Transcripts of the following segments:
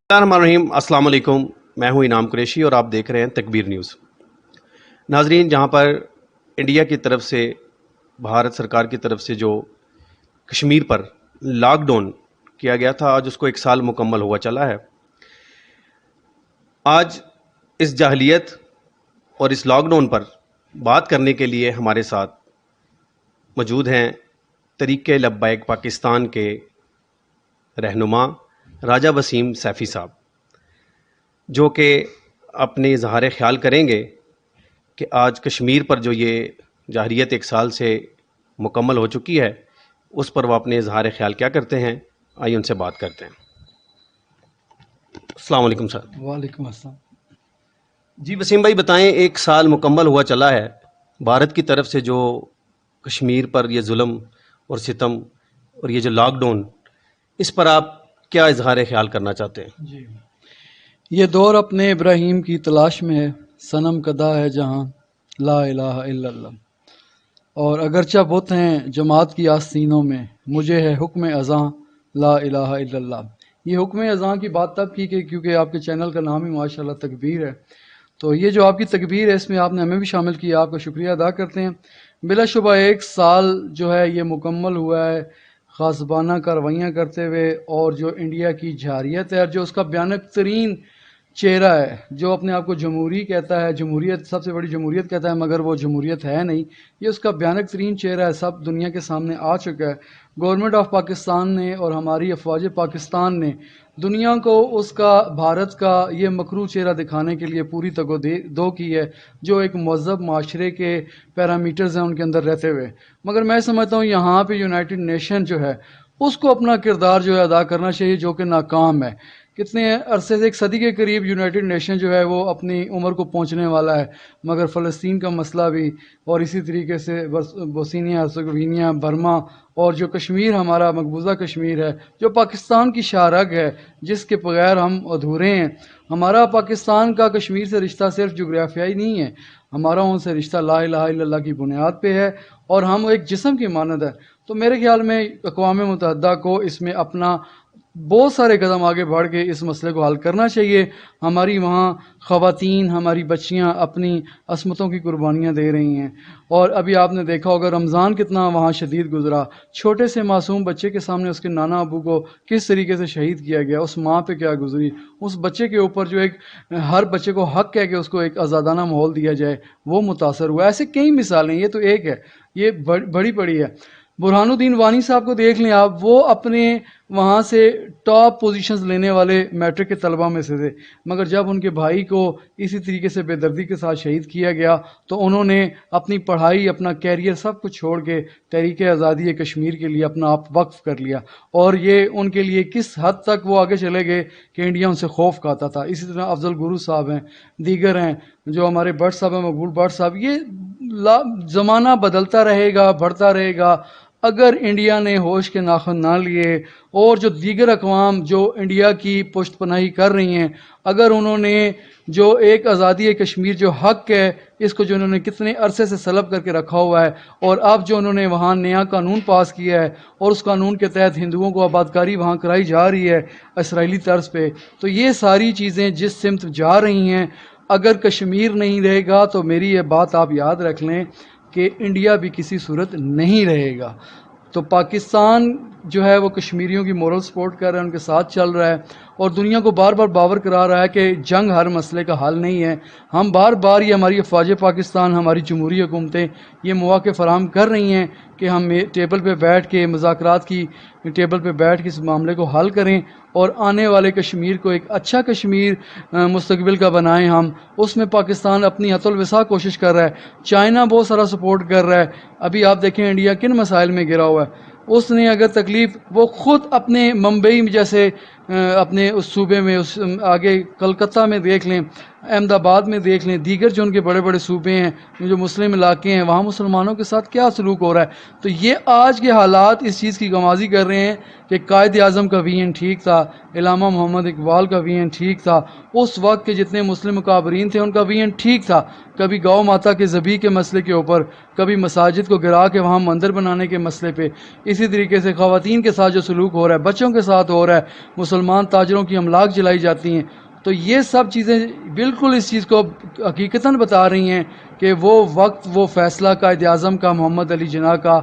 الرحمن الرحیم، السلام علیکم۔ میں ہوں انعام قریشی اور آپ دیکھ رہے ہیں تکبیر نیوز۔ ناظرین، جہاں پر انڈیا کی طرف سے، بھارت سرکار کی طرف سے جو کشمیر پر لاک ڈاؤن کیا گیا تھا، آج اس کو 1 سال مکمل ہوا چلا ہے۔ آج اس جاہلیت اور اس لاک ڈاؤن پر بات کرنے کے لیے ہمارے ساتھ موجود ہیں تحریک لبیک پاکستان کے رہنما راجہ وسیم سیفی صاحب، جو کہ اپنے اظہار خیال کریں گے کہ آج کشمیر پر جو یہ جاہلیت 1 سال سے مکمل ہو چکی ہے، اس پر وہ اپنے اظہار خیال کیا کرتے ہیں۔ آئیے ان سے بات کرتے ہیں۔ السلام علیکم سر۔ وعلیکم السلام۔ جی وسیم بھائی، بتائیں، 1 سال مکمل ہوا چلا ہے، بھارت کی طرف سے جو کشمیر پر یہ ظلم اور ستم اور یہ جو لاک ڈاؤن، اس پر آپ کیا اظہار خیال کرنا چاہتے ہیں؟ جی، یہ دور اپنے ابراہیم کی تلاش میں ہے، صنم کدا ہے جہاں لا الہ الا اللہ، اور اگرچہ بت ہیں جماعت کی آستینوں میں، مجھے ہے حکم اذاں لا الہ الا اللہ۔ یہ حکم اذاں کی بات تب کی کہ کیونکہ آپ کے چینل کا نام ہی ماشاءاللہ تکبیر ہے، تو یہ جو آپ کی تکبیر ہے اس میں آپ نے ہمیں بھی شامل کیا، آپ کا شکریہ ادا کرتے ہیں۔ بلا شبہ 1 سال جو ہے یہ مکمل ہوا ہے غاصبانہ کارروائیاں کرتے ہوئے، اور جو انڈیا کی جارحیت ہے اور جو اس کا بھیانک ترین چہرہ ہے، جو اپنے آپ کو جمہوری کہتا ہے، جمہوریت سب سے بڑی جمہوریت کہتا ہے، مگر وہ جمہوریت ہے نہیں، یہ اس کا بھیانک ترین چہرہ ہے، سب دنیا کے سامنے آ چکا ہے۔ گورنمنٹ آف پاکستان نے اور ہماری افواج پاکستان نے دنیا کو اس کا، بھارت کا یہ مکروہ چہرہ دکھانے کے لیے پوری تگ و دو کی ہے، جو ایک مہذب معاشرے کے پیرامیٹرز ہیں ان کے اندر رہتے ہوئے۔ مگر میں سمجھتا ہوں یہاں پہ یونائٹڈ نیشن جو ہے اس کو اپنا کردار جو ہے ادا کرنا چاہیے، جو کہ ناکام ہے۔ کتنے عرصے سے، 1 صدی کے قریب یونائٹڈ نیشن جو ہے وہ اپنی عمر کو پہنچنے والا ہے، مگر فلسطین کا مسئلہ بھی، اور اسی طریقے سے بوسنیا ہرزیگوینیا، برما، اور جو کشمیر ہمارا مقبوضہ کشمیر ہے جو پاکستان کی شاہ رگ ہے، جس کے بغیر ہم ادھورے ہیں۔ ہمارا پاکستان کا کشمیر سے رشتہ صرف جغرافیائی نہیں ہے، ہمارا ان سے رشتہ لا الہ الا اللہ کی بنیاد پہ ہے، اور ہم ایک جسم کی مانند ہے۔ تو میرے خیال میں اقوام متحدہ کو اس میں اپنا بہت سارے قدم آگے بڑھ کے اس مسئلے کو حل کرنا چاہیے۔ ہماری وہاں خواتین، ہماری بچیاں اپنی عصمتوں کی قربانیاں دے رہی ہیں، اور ابھی آپ نے دیکھا ہوگا رمضان کتنا وہاں شدید گزرا، چھوٹے سے معصوم بچے کے سامنے اس کے نانا ابو کو کس طریقے سے شہید کیا گیا، اس ماں پہ کیا گزری، اس بچے کے اوپر جو ایک، ہر بچے کو حق ہے کہ اس کو ایک آزادانہ ماحول دیا جائے، وہ متاثر ہوا۔ ایسے کئی مثالیں، یہ تو ایک ہے، یہ بڑی بڑی ہے۔ برہان الدین وانی صاحب کو دیکھ لیں آپ، وہ اپنے وہاں سے ٹاپ پوزیشنز لینے والے میٹرک کے طلبہ میں سے تھے، مگر جب ان کے بھائی کو اسی طریقے سے بے دردی کے ساتھ شہید کیا گیا تو انہوں نے اپنی پڑھائی، اپنا کیریئر سب کچھ چھوڑ کے تحریک آزادی کشمیر کے لیے اپنا آپ وقف کر لیا، اور یہ ان کے لیے کس حد تک وہ آگے چلے گئے کہ انڈیا ان سے خوف کھاتا تھا۔ اسی طرح افضل گرو صاحب ہیں، دیگر ہیں، جو ہمارے بٹ صاحب ہیں، مقبول بٹ صاحب۔ یہ زمانہ بدلتا رہے گا، بڑھتا رہے گا، اگر انڈیا نے ہوش کے ناخن نہ لیے، اور جو دیگر اقوام جو انڈیا کی پشت پناہی کر رہی ہیں، اگر انہوں نے جو ایک آزادی کشمیر جو حق ہے، اس کو جو انہوں نے کتنے عرصے سے سلب کر کے رکھا ہوا ہے، اور اب جو انہوں نے وہاں نیا قانون پاس کیا ہے، اور اس قانون کے تحت ہندوؤں کو آبادکاری وہاں کرائی جا رہی ہے اسرائیلی طرز پہ، تو یہ ساری چیزیں جس سمت جا رہی ہیں، اگر کشمیر نہیں رہے گا تو میری یہ بات آپ یاد رکھ لیں کہ انڈیا بھی کسی صورت نہیں رہے گا۔ تو پاکستان جو ہے وہ کشمیریوں کی مورل سپورٹ کر رہا ہے، ان کے ساتھ چل رہا ہے، اور دنیا کو بار بار باور کرا رہا ہے کہ جنگ ہر مسئلے کا حل نہیں ہے۔ ہم بار بار، یہ ہماری افواج پاکستان، ہماری جمہوری حکومتیں یہ مواقع فراہم کر رہی ہیں کہ ہم ٹیبل پہ بیٹھ کے، مذاکرات کی ٹیبل پہ بیٹھ کے اس معاملے کو حل کریں، اور آنے والے کشمیر کو ایک اچھا کشمیر مستقبل کا بنائیں ہم۔ اس میں پاکستان اپنی حد الوسع کوشش کر رہا ہے، چائنا بہت سارا سپورٹ کر رہا ہے۔ ابھی آپ دیکھیں انڈیا کن مسائل میں گرا ہوا ہے، اس نے اگر تکلیف، وہ خود اپنے ممبئی جیسے اپنے اس صوبے میں، اس آگے کلکتہ میں دیکھ لیں، احمد آباد میں دیکھ لیں، دیگر جو ان کے بڑے بڑے صوبے ہیں، جو مسلم علاقے ہیں، وہاں مسلمانوں کے ساتھ کیا سلوک ہو رہا ہے. تو یہ آج کے حالات اس چیز کی گمازی کر رہے ہیں کہ قائد اعظم کا ویژن ٹھیک تھا، علامہ محمد اقبال کا ویژن ٹھیک تھا، اس وقت کے جتنے مسلم مکابرین تھے ان کا ویژن ٹھیک تھا. کبھی گو ماتا کے ذبح کے مسئلے کے اوپر، کبھی مساجد کو گرا کے وہاں مندر بنانے کے مسئلے پہ. اسی طریقے سے خواتین کے ساتھ جو سلوک ہو رہا ہے، بچوں کے ساتھ ہو رہا ہے، مسلمان تاجروں کی املاک جلائی جاتی ہیں. تو یہ سب چیزیں بالکل اس چیز کو حقیقتاً بتا رہی ہیں کہ وہ وقت، وہ فیصلہ قائد اعظم کا، محمد علی جناح کا،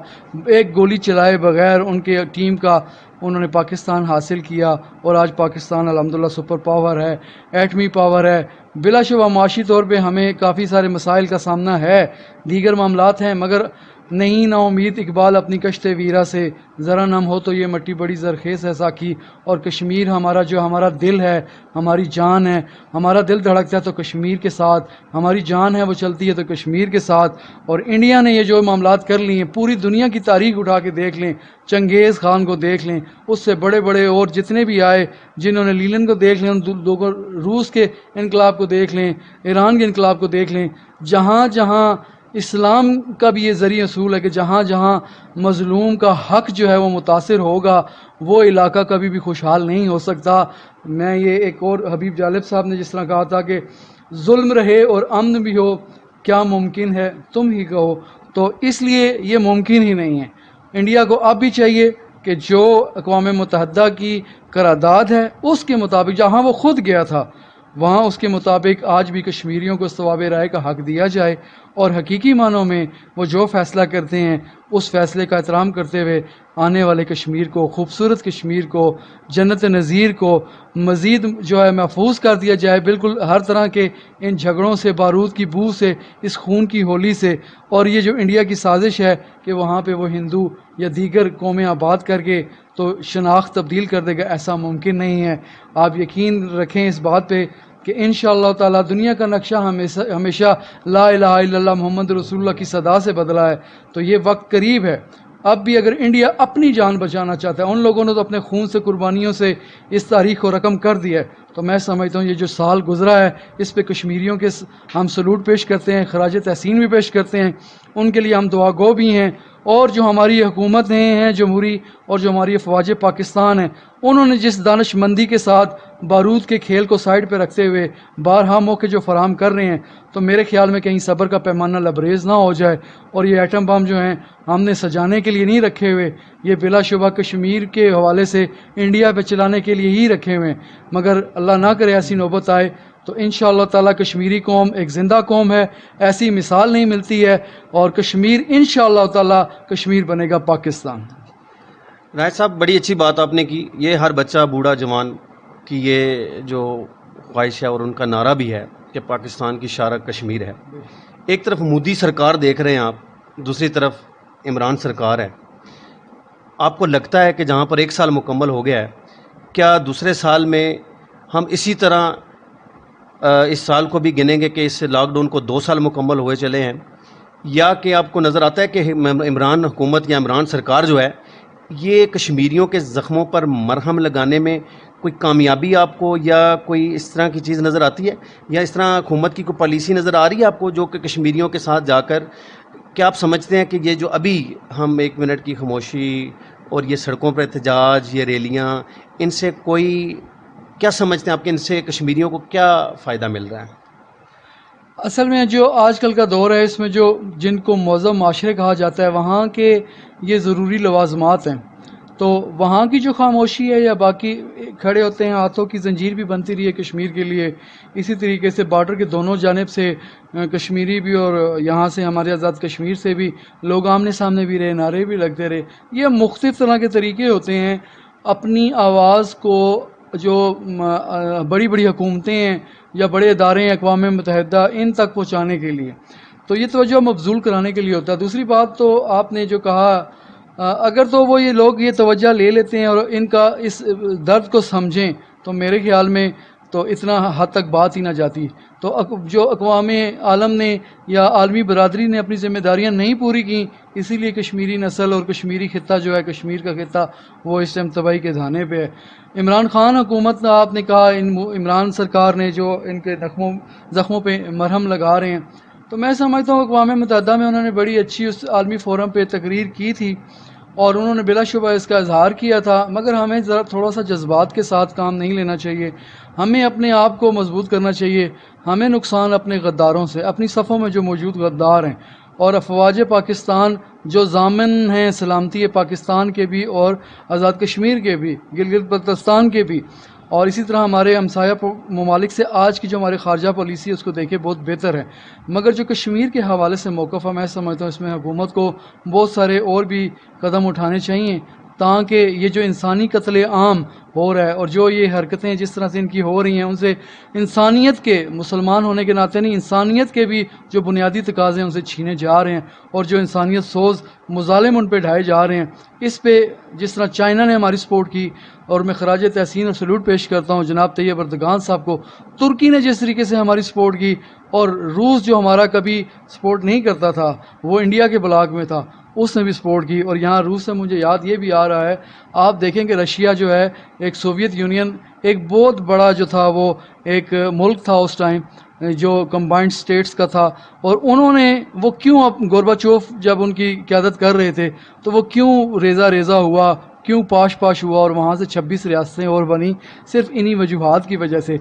ایک گولی چلائے بغیر ان کے ٹیم کا، انہوں نے پاکستان حاصل کیا. اور آج پاکستان الحمدللہ سپر پاور ہے، ایٹمی پاور ہے. بلا شبہ معاشی طور پہ ہمیں کافی سارے مسائل کا سامنا ہے، دیگر معاملات ہیں، مگر نہیں نا امید اقبال اپنی کشت ویرا سے، ذرا نم ہو تو یہ مٹی بڑی زرخیز ہے ساکی. اور کشمیر ہمارا، جو ہمارا دل ہے، ہماری جان ہے، ہمارا دل دھڑکتا ہے تو کشمیر کے ساتھ، ہماری جان ہے وہ چلتی ہے تو کشمیر کے ساتھ. اور انڈیا نے یہ جو معاملات کر لی ہیں، پوری دنیا کی تاریخ اٹھا کے دیکھ لیں، چنگیز خان کو دیکھ لیں، اس سے بڑے بڑے اور جتنے بھی آئے، جنہوں نے لیلن کو دیکھ لیں، ان لوگوں، روس کے انقلاب کو دیکھ لیں، ایران کے انقلاب کو دیکھ لیں. جہاں جہاں اسلام کا بھی یہ ذریعہ اصول ہے کہ جہاں جہاں مظلوم کا حق جو ہے وہ متاثر ہوگا، وہ علاقہ کبھی بھی خوشحال نہیں ہو سکتا. میں یہ ایک اور حبیب جالب صاحب نے جس طرح کہا تھا کہ ظلم رہے اور امن بھی ہو، کیا ممکن ہے تم ہی کہو. تو اس لیے یہ ممکن ہی نہیں ہے. انڈیا کو اب بھی چاہیے کہ جو اقوام متحدہ کی قرارداد ہے اس کے مطابق، جہاں وہ خود گیا تھا وہاں اس کے مطابق آج بھی کشمیریوں کو استواب رائے کا حق دیا جائے. اور حقیقی معنوں میں وہ جو فیصلہ کرتے ہیں اس فیصلے کا احترام کرتے ہوئے آنے والے کشمیر کو، خوبصورت کشمیر کو، جنت نظیر کو مزید جو ہے محفوظ کر دیا جائے، بالکل ہر طرح کے ان جھگڑوں سے، بارود کی بو سے، اس خون کی ہولی سے. اور یہ جو انڈیا کی سازش ہے کہ وہاں پہ وہ ہندو یا دیگر قومیں آباد کر کے تو شناخت تبدیل کر دے گا، ایسا ممکن نہیں ہے. آپ یقین رکھیں اس بات پہ کہ انشاءاللہ تعالی دنیا کا نقشہ ہمیشہ لا الہ الا اللہ محمد رسول اللہ کی صدا سے بدلا ہے. تو یہ وقت قریب ہے. اب بھی اگر انڈیا اپنی جان بچانا چاہتا ہے، ان لوگوں نے تو اپنے خون سے، قربانیوں سے اس تاریخ کو رقم کر دیا ہے. تو میں سمجھتا ہوں یہ جو سال گزرا ہے اس پہ کشمیریوں کے ہم سلوٹ پیش کرتے ہیں، خراج تحسین بھی پیش کرتے ہیں، ان کے لیے ہم دعا گو بھی ہیں. اور جو ہماری حکومتیں ہیں جمہوری، اور جو ہماری افواج پاکستان ہیں، انہوں نے جس دانش مندی کے ساتھ بارود کے کھیل کو سائڈ پہ رکھتے ہوئے بارہا موقع جو فراہم کر رہے ہیں، تو میرے خیال میں کہیں صبر کا پیمانہ لبریز نہ ہو جائے. اور یہ ایٹم بم جو ہیں ہم نے سجانے کے لیے نہیں رکھے ہوئے، یہ بلا شبہ کشمیر کے حوالے سے انڈیا پہ چلانے کے لیے ہی رکھے ہوئے ہیں. مگر اللہ نہ کرے ایسی نوبت آئے تو انشاءاللہ تعالی کشمیری قوم ایک زندہ قوم ہے، ایسی مثال نہیں ملتی ہے. اور کشمیر انشاءاللہ تعالی کشمیر بنے گا پاکستان. راج صاحب بڑی اچھی بات آپ نے کی. یہ ہر بچہ، بوڑھا، جوان کی یہ جو خواہش ہے اور ان کا نعرہ بھی ہے کہ پاکستان کی شارک کشمیر ہے. ایک طرف مودی سرکار دیکھ رہے ہیں آپ، دوسری طرف عمران سرکار ہے. آپ کو لگتا ہے کہ جہاں پر 1 سال مکمل ہو گیا ہے، کیا دوسرے سال میں ہم اسی طرح اس سال کو بھی گنیں گے کہ اس لاک ڈاؤن کو 2 سال مکمل ہوئے چلے ہیں، یا کہ آپ کو نظر آتا ہے کہ عمران حکومت یا عمران سرکار جو ہے یہ کشمیریوں کے زخموں پر مرہم لگانے میں کوئی کامیابی آپ کو یا کوئی اس طرح کی چیز نظر آتی ہے، یا اس طرح حکومت کی کوئی پالیسی نظر آ رہی ہے آپ کو جو کہ کشمیریوں کے ساتھ جا کر، کیا آپ سمجھتے ہیں کہ یہ جو ابھی ہم 1 منٹ کی خاموشی اور یہ سڑکوں پر احتجاج، یہ ریلیاں، ان سے کوئی، کیا سمجھتے ہیں آپ کہ ان سے کشمیریوں کو کیا فائدہ مل رہا ہے؟ اصل میں جو آج کل کا دور ہے اس میں جو جن کو مہذب معاشرے کہا جاتا ہے، وہاں کے یہ ضروری لوازمات ہیں. تو وہاں کی جو خاموشی ہے یا باقی کھڑے ہوتے ہیں، ہاتھوں کی زنجیر بھی بنتی رہی ہے کشمیر کے لیے. اسی طریقے سے بارڈر کے دونوں جانب سے کشمیری بھی اور یہاں سے ہمارے آزاد کشمیر سے بھی لوگ آمنے سامنے بھی رہے، نعرے بھی لگتے رہے. یہ مختلف طرح کے طریقے ہوتے ہیں اپنی آواز کو، جو بڑی بڑی حکومتیں ہیں یا بڑے ادارے ہیں اقوام متحدہ، ان تک پہنچانے کے لیے. تو یہ توجہ مبذول کرانے کے لیے ہوتا ہے. دوسری بات تو آپ نے جو کہا، اگر تو وہ یہ لوگ یہ توجہ لے لیتے ہیں اور ان کا اس درد کو سمجھیں تو میرے خیال میں تو اتنا حد تک بات ہی نہ جاتی. تو جو اقوام عالم نے یا عالمی برادری نے اپنی ذمہ داریاں نہیں پوری کی، اسی لیے کشمیری نسل اور کشمیری خطہ جو ہے، کشمیر کا خطہ، وہ اس ٹائم تباہی کے دھانے پہ ہے۔ عمران خان حکومت، آپ نے کہا عمران سرکار نے جو ان کے زخموں پہ مرہم لگا رہے ہیں، تو میں سمجھتا ہوں اقوام متحدہ میں انہوں نے بڑی اچھی اس عالمی فورم پہ تقریر کی تھی اور انہوں نے بلا شبہ اس کا اظہار کیا تھا، مگر ہمیں ذرا تھوڑا سا جذبات کے ساتھ کام نہیں لینا چاہیے، ہمیں اپنے آپ کو مضبوط کرنا چاہیے۔ ہمیں نقصان اپنے غداروں سے، اپنی صفوں میں جو موجود غدار ہیں اور افواج پاکستان جو ضامن ہیں سلامتی پاکستان کے بھی اور آزاد کشمیر کے بھی، گلگت بلتستان کے بھی، اور اسی طرح ہمارے ہمسایہ ممالک سے آج کی جو ہمارے خارجہ پالیسی ہے اس کو دیکھے بہت بہتر ہے، مگر جو کشمیر کے حوالے سے موقف ہے، میں سمجھتا ہوں اس میں حکومت کو بہت سارے اور بھی قدم اٹھانے چاہیے تاکہ یہ جو انسانی قتل عام ہو رہا ہے اور جو یہ حرکتیں جس طرح سے ان کی ہو رہی ہیں، ان سے انسانیت کے، مسلمان ہونے کے ناطے نہیں، انسانیت کے بھی جو بنیادی تقاضے ہیں ان سے چھینے جا رہے ہیں، اور جو انسانیت سوز مظالم ان پہ ڈھائے جا رہے ہیں، اس پہ جس طرح چائنا نے ہماری سپورٹ کی، اور میں خراج تحسین اور سلوٹ پیش کرتا ہوں جناب طیب اردگان صاحب کو، ترکی نے جس طریقے سے ہماری سپورٹ کی، اور روس جو ہمارا کبھی سپورٹ نہیں کرتا تھا، وہ انڈیا کے بلاک میں تھا، اس نے بھی سپورٹ کی، اور یہاں روس سے مجھے یاد یہ بھی آ رہا ہے، آپ دیکھیں کہ رشیا جو ہے ایک سوویت یونین، ایک بہت بڑا جو تھا وہ ایک ملک تھا اس ٹائم جو کمبائنڈ سٹیٹس کا تھا، اور انہوں نے وہ کیوں گورباچوف جب ان کی قیادت کر رہے تھے تو وہ کیوں ریزہ ریزہ ہوا، کیوں پاش پاش ہوا، اور وہاں سے 26 ریاستیں اور بنی، صرف انہی وجوہات کی وجہ سے۔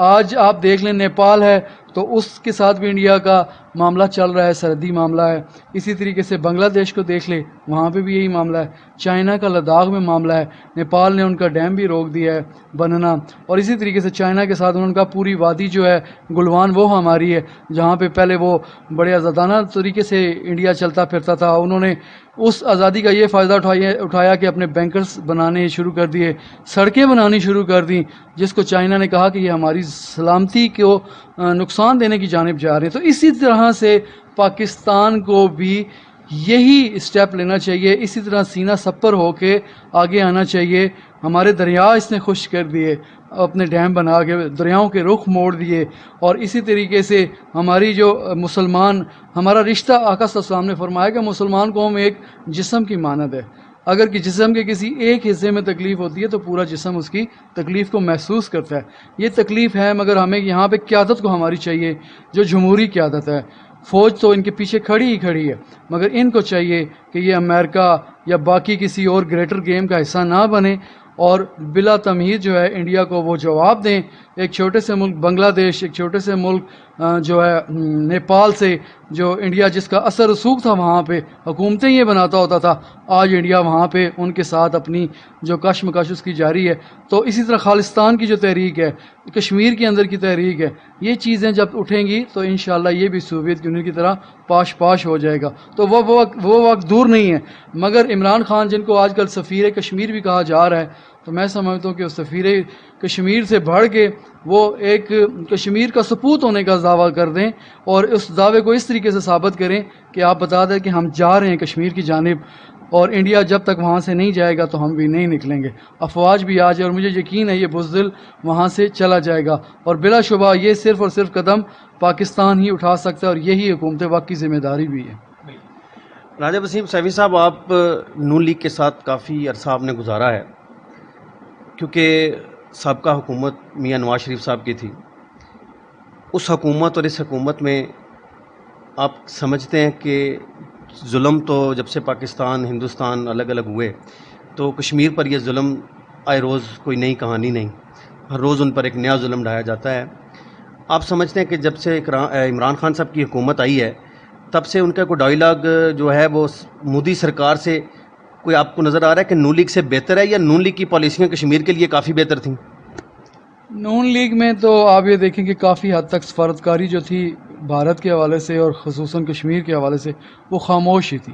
آج آپ دیکھ لیں نیپال ہے تو اس کے ساتھ بھی انڈیا کا معاملہ چل رہا ہے، سرحدی معاملہ ہے، اسی طریقے سے بنگلہ دیش کو دیکھ لے، وہاں پہ بھی یہی معاملہ ہے، چائنا کا لداخ میں معاملہ ہے، نیپال نے ان کا ڈیم بھی روک دیا ہے بننا، اور اسی طریقے سے چائنا کے ساتھ ان کا پوری وادی جو ہے گلوان وہ ہماری ہے، جہاں پہ پہلے وہ بڑے آزادانہ طریقے سے انڈیا چلتا پھرتا تھا، انہوں نے اس آزادی کا یہ فائدہ اٹھایا کہ اپنے بینکرز بنانے شروع کر دیے، سڑکیں بنانی شروع کر دیں، جس کو چائنا نے کہا کہ یہ ہماری سلامتی کو نقصان دینے کی جانب جا رہے ہیں۔ تو اسی طرح سے پاکستان کو بھی یہی اسٹیپ لینا چاہیے، اسی طرح سینہ سپر ہو کے آگے آنا چاہیے۔ ہمارے دریا اس نے خشک کر دیے، اپنے ڈیم بنا کے دریاؤں کے رخ موڑ دیے، اور اسی طریقے سے ہماری جو مسلمان، ہمارا رشتہ آقا صلی اللہ علیہ وسلم نے فرمایا کہ مسلمان قوم ایک جسم کی مانند ہے، اگر کہ جسم کے کسی ایک حصے میں تکلیف ہوتی ہے تو پورا جسم اس کی تکلیف کو محسوس کرتا ہے۔ یہ تکلیف ہے، مگر ہمیں یہاں پہ قیادت کو ہماری چاہیے جو جمہوری قیادت ہے۔ فوج تو ان کے پیچھے کھڑی ہی کھڑی ہے، مگر ان کو چاہیے کہ یہ امریکہ یا باقی کسی اور گریٹر گیم کا حصہ نہ بنے، اور بلا تمہید جو ہے انڈیا کو وہ جواب دیں۔ ایک چھوٹے سے ملک بنگلہ دیش، ایک چھوٹے سے ملک جو ہے نیپال سے، جو انڈیا جس کا اثر رسوخ تھا وہاں پہ، حکومتیں یہ بناتا ہوتا تھا، آج انڈیا وہاں پہ ان کے ساتھ اپنی جو کشمکش اس کی جاری ہے۔ تو اسی طرح خالصتان کی جو تحریک ہے، کشمیر کے اندر کی تحریک ہے، یہ چیزیں جب اٹھیں گی تو انشاءاللہ یہ بھی سوویت یونین کی طرح پاش پاش ہو جائے گا۔ تو وہ وقت دور نہیں ہے، مگر عمران خان جن کو آج کل سفیر کشمیر بھی کہا جا رہا ہے، تو میں سمجھتا ہوں کہ اس سفیر کشمیر سے بڑھ کے وہ ایک کشمیر کا سپوت ہونے کا دعویٰ کر دیں، اور اس دعوے کو اس طریقے سے ثابت کریں کہ آپ بتا دیں کہ ہم جا رہے ہیں کشمیر کی جانب، اور انڈیا جب تک وہاں سے نہیں جائے گا تو ہم بھی نہیں نکلیں گے۔ افواج بھی آ جائے، اور مجھے یقین ہے یہ بزدل وہاں سے چلا جائے گا، اور بلا شبہ یہ صرف اور صرف قدم پاکستان ہی اٹھا سکتا ہے، اور یہی حکومت وقت کی ذمہ داری بھی ہے۔ راجہ وسیم سیفی صاحب، آپ نون لیگ کے ساتھ کافی عرصہ آپ نے گزارا ہے، کیونکہ سابقہ حکومت میاں نواز شریف صاحب کی تھی، اس حکومت اور اس حکومت میں آپ سمجھتے ہیں کہ ظلم تو جب سے پاکستان ہندوستان الگ الگ ہوئے تو کشمیر پر یہ ظلم آئے روز کوئی نئی کہانی نہیں، ہر روز ان پر ایک نیا ظلم ڈھایا جاتا ہے۔ آپ سمجھتے ہیں کہ جب سے عمران خان صاحب کی حکومت آئی ہے تب سے ان کا کوئی ڈائیلاگ جو ہے وہ مودی سرکار سے کوئی آپ کو نظر آ رہا ہے کہ نون لیگ سے بہتر ہے، یا نون لیگ کی پالیسیاں کشمیر کے لیے کافی بہتر تھیں؟ نون لیگ میں تو آپ یہ دیکھیں کہ کافی حد تک سفارتکاری جو تھی بھارت کے حوالے سے اور خصوصاً کشمیر کے حوالے سے وہ خاموش ہی تھی،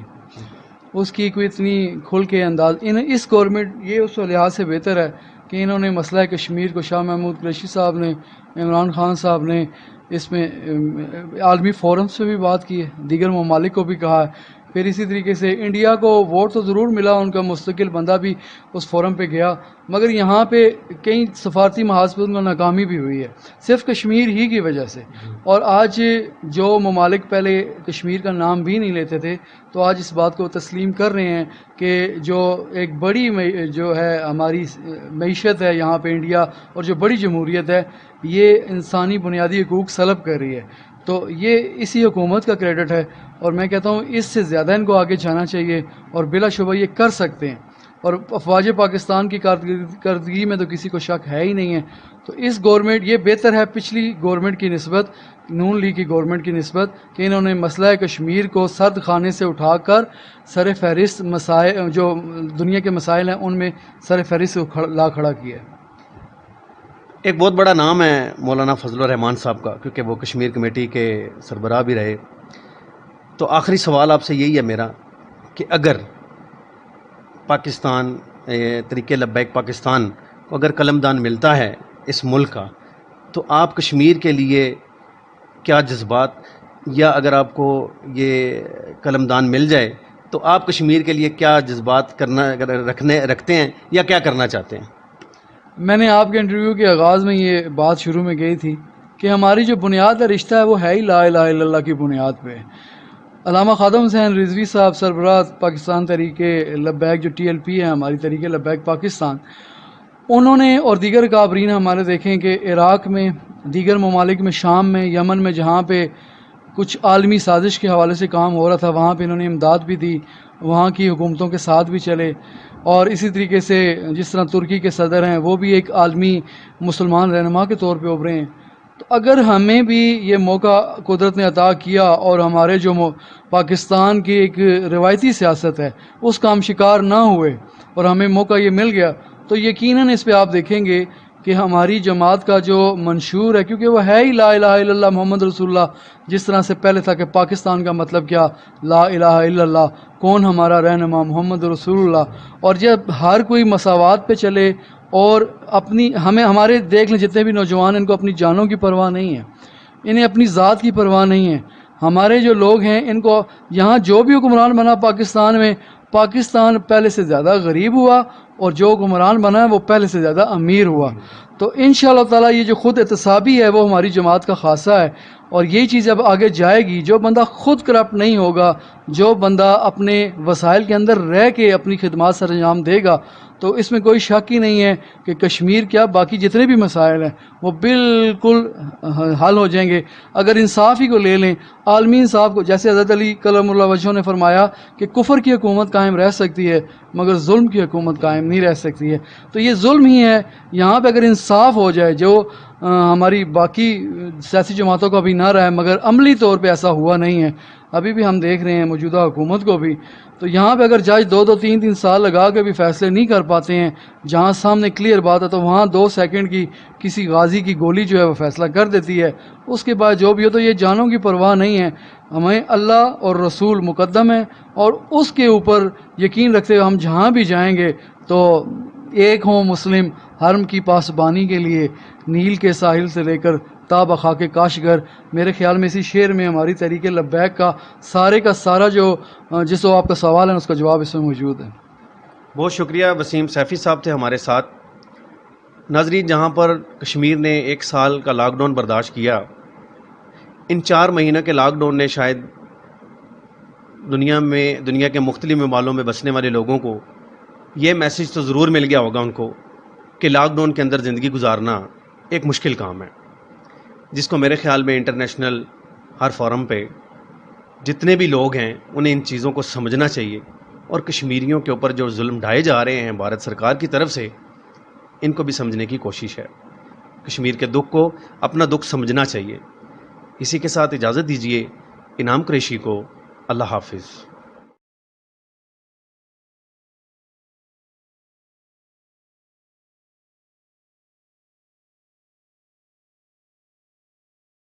اس کی کوئی اتنی کھل کے انداز اس گورنمنٹ یہ اس لحاظ سے بہتر ہے کہ انہوں نے مسئلہ کشمیر کو شاہ محمود قریشی صاحب نے، عمران خان صاحب نے اس میں عالمی فورمز پہ بھی بات کی ہے، دیگر ممالک کو بھی کہا ہے پھر اسی طریقے سے انڈیا کو ووٹ تو ضرور ملا، ان کا مستقل بندہ بھی اس فورم پہ گیا، مگر یہاں پہ کئی سفارتی محاذ پہ ان کو ناکامی بھی ہوئی ہے صرف کشمیر ہی کی وجہ سے۔ اور آج جو ممالک پہلے کشمیر کا نام بھی نہیں لیتے تھے تو آج اس بات کو تسلیم کر رہے ہیں کہ جو ایک بڑی جو ہے ہماری معیشت ہے یہاں پہ انڈیا، اور جو بڑی جمہوریت ہے، یہ انسانی بنیادی حقوق سلب کر رہی ہے۔ تو یہ اسی حکومت کا کریڈٹ ہے، اور میں کہتا ہوں اس سے زیادہ ان کو آگے جانا چاہیے، اور بلا شبہ یہ کر سکتے ہیں، اور افواج پاکستان کی کارکردگی میں تو کسی کو شک ہے ہی نہیں ہے۔ تو اس گورنمنٹ یہ بہتر ہے پچھلی گورنمنٹ کی نسبت، نون لیگ کی گورنمنٹ کی نسبت، کہ انہوں نے مسئلہ کشمیر کو سرد خانے سے اٹھا کر سر فہرست مسائل جو دنیا کے مسائل ہیں ان میں سر فہرست لا کھڑا کیا ہے۔ ایک بہت بڑا نام ہے مولانا فضل الرحمان صاحب کا، کیونکہ وہ کشمیر کمیٹی کے سربراہ بھی رہے۔ تو آخری سوال آپ سے یہی ہے میرا کہ اگر پاکستان طریقے لبیک پاکستان کو اگر قلم دان ملتا ہے اس ملک کا، تو آپ کشمیر کے لیے کیا جذبات، یا اگر آپ کو یہ قلم دان مل جائے تو آپ کشمیر کے لیے کیا جذبات رکھتے ہیں یا کیا کرنا چاہتے ہیں؟ میں نے آپ کے انٹرویو کے آغاز میں یہ بات شروع میں گئی تھی کہ ہماری جو بنیاد ہے رشتہ ہے وہ ہے ہی لا الہ الا اللہ کی بنیاد پہ۔ علامہ خادم حسین رضوی صاحب سربراہ پاکستان تحریک لبیک جو TLP ہے ہماری تحریک لبیک پاکستان، انہوں نے اور دیگر کابرین ہمارے دیکھیں کہ عراق میں، دیگر ممالک میں، شام میں، یمن میں جہاں پہ کچھ عالمی سازش کے حوالے سے کام ہو رہا تھا وہاں پہ انہوں نے امداد بھی دی، وہاں کی حکومتوں کے ساتھ بھی چلے، اور اسی طریقے سے جس طرح ترکی کے صدر ہیں وہ بھی ایک عالمی مسلمان رہنما کے طور پہ ابھرے ہیں۔ تو اگر ہمیں بھی یہ موقع قدرت نے عطا کیا اور ہمارے جو پاکستان کی ایک روایتی سیاست ہے اس کا ہم شکار نہ ہوئے اور ہمیں موقع یہ مل گیا، تو یقیناً اس پہ آپ دیکھیں گے کہ ہماری جماعت کا جو منشور ہے، کیونکہ وہ ہے ہی لا الہ الا اللہ محمد رسول اللہ، جس طرح سے پہلے تھا کہ پاکستان کا مطلب کیا، لا الہ الا اللہ، کون ہمارا رہنما محمد رسول اللہ۔ اور جب ہر کوئی مساوات پہ چلے اور ہمارے دیکھ لیں جتنے بھی نوجوان ان کو اپنی جانوں کی پرواہ نہیں ہے، انہیں اپنی ذات کی پرواہ نہیں ہے۔ ہمارے جو لوگ ہیں ان کو یہاں جو بھی حکمران بنا پاکستان میں، پاکستان پہلے سے زیادہ غریب ہوا، اور جو حکمران بنا ہے وہ پہلے سے زیادہ امیر ہوا۔ تو انشاءاللہ تعالی یہ جو خود احتسابی ہے وہ ہماری جماعت کا خاصہ ہے، اور یہی چیز اب آگے جائے گی۔ جو بندہ خود کرپٹ نہیں ہوگا، جو بندہ اپنے وسائل کے اندر رہ کے اپنی خدمات سر انجام دے گا، تو اس میں کوئی شک ہی نہیں ہے کہ کشمیر کیا باقی جتنے بھی مسائل ہیں وہ بالکل حل ہو جائیں گے۔ اگر انصاف ہی کو لے لیں، عالمی انصاف کو، جیسے حضرت علی کرم اللہ وجہہ نے فرمایا کہ کفر کی حکومت قائم رہ سکتی ہے مگر ظلم کی حکومت قائم نہیں رہ سکتی ہے، تو یہ ظلم ہی ہے۔ یہاں پہ اگر انصاف ہو جائے، جو ہماری باقی سیاسی جماعتوں کا بھی نہ رہا ہے، مگر عملی طور پہ ایسا ہوا نہیں ہے، ابھی بھی ہم دیکھ رہے ہیں موجودہ حکومت کو بھی، تو یہاں پہ اگر جج 2-3 سال لگا کے بھی فیصلے نہیں کر پاتے ہیں، جہاں سامنے کلیئر بات ہے، تو وہاں 2 سیکنڈ کی کسی غازی کی گولی جو ہے وہ فیصلہ کر دیتی ہے۔ اس کے بعد جو بھی ہو، تو یہ جانوں کی پرواہ نہیں ہے، ہمیں اللہ اور رسول مقدم ہے، اور اس کے اوپر یقین رکھتے ہوئے ہم جہاں بھی جائیں گے تو ایک ہوں مسلم حرم کی پاسبانی کے لیے، نیل کے ساحل سے لے کر تا بخاک کاشگر۔ میرے خیال میں اسی شعر میں ہماری تحریک لبیک کا سارا جو جس وہ آپ کا سوال ہے اس کا جواب اس میں موجود ہے۔ بہت شکریہ وسیم سیفی صاحب تھے ہمارے ساتھ۔ ناظرین، جہاں پر کشمیر نے 1 سال کا لاک ڈاؤن برداشت کیا، ان 4 مہینوں کے لاک ڈاؤن نے شاید دنیا کے مختلف ممالوں میں بسنے والے لوگوں کو یہ میسج تو ضرور مل گیا ہوگا ان کو کہ لاک ڈاؤن کے اندر زندگی گزارنا ایک مشکل کام ہے، جس کو میرے خیال میں انٹرنیشنل ہر فورم پہ جتنے بھی لوگ ہیں انہیں ان چیزوں کو سمجھنا چاہیے، اور کشمیریوں کے اوپر جو ظلم ڈھائے جا رہے ہیں بھارت سرکار کی طرف سے، ان کو بھی سمجھنے کی کوشش ہے۔ کشمیر کے دکھ کو اپنا دکھ سمجھنا چاہیے۔ اسی کے ساتھ اجازت دیجیے انعام قریشی کو۔ اللہ حافظ۔